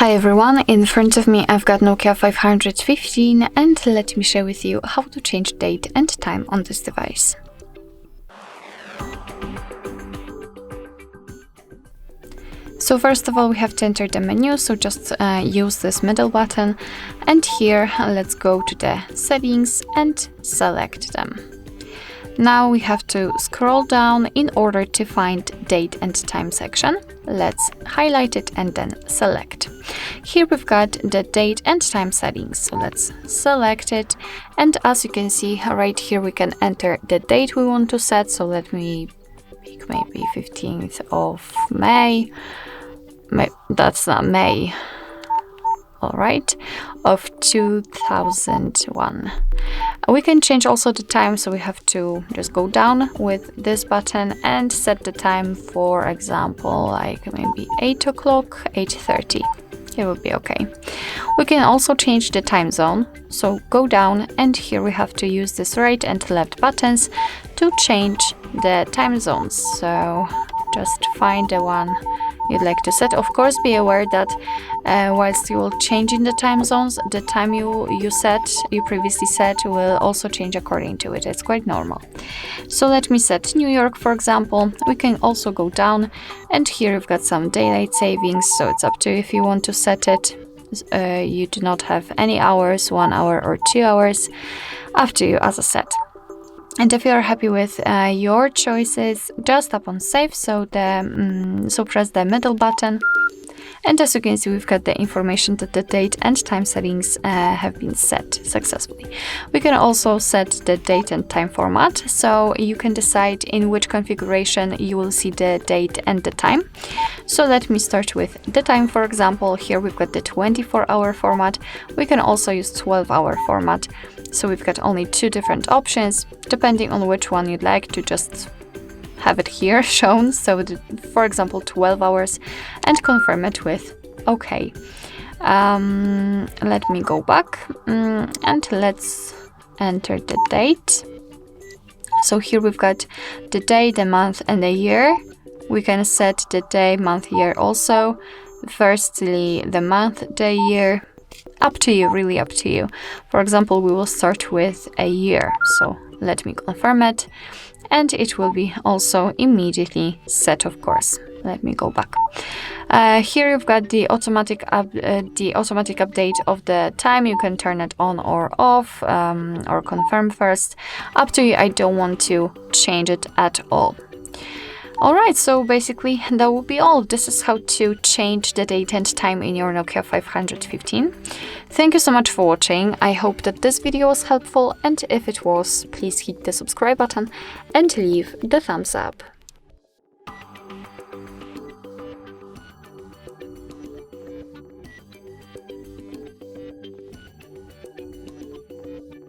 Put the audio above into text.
Hi everyone, in front of me I've got Nokia 515 and let me share with you how to change date and time on this device. So first of all we have to enter the menu, so just use this middle button and here let's go to the settings and select them. Now we have to scroll down in order to find date and time section. Let's highlight it and then select. Here we've got the date and time settings, so let's select it, and as you can see right here we can enter the date we want to set. So let me pick maybe 15th of May. That's not May. Alright, of 2001. We can change also the time, so we have to just go down with this button and set the time, for example, like maybe 8 o'clock, 8:30. It would be okay. We can also change the time zone, so go down and here we have to use this right and left buttons to change the time zones. So just find the one you'd like to set. Of course, be aware that whilst you will change in the time zones, the time you previously set will also change according to it. It's quite normal. So let me set New York, for example. We can also go down and here you've got some daylight savings, so it's up to you if you want to set it. You do not have any hours, 1 hour or 2 hours, up to you as a set. And if you are happy with your choices, just tap on save, so press the middle button. And as you can see, we've got the information that the date and time settings have been set successfully. We can also set the date and time format, so you can decide in which configuration you will see the date and the time. So let me start with the time, for example. Here we've got the 24-hour format. We can also use 12-hour format. So we've got only two different options, depending on which one you'd like to just have it here shown. So for example 12 hours, and confirm it with OK. Let me go back and let's enter the date. So here we've got the day, the month and the year. We can set the day, month, year also. Firstly the month, day, year. Up to you, really up to you. For example, we will start with a year, so let me confirm it, and it will be also immediately set, of course. Let me go back. Here you've got the automatic update of the time. You can turn it on or off, or confirm first. Up to you, I don't want to change it at all. Alright, so basically that will be all. This is how to change the date and time in your Nokia 515. Thank you so much for watching. I hope that this video was helpful, and if it was, please hit the subscribe button and leave the thumbs up.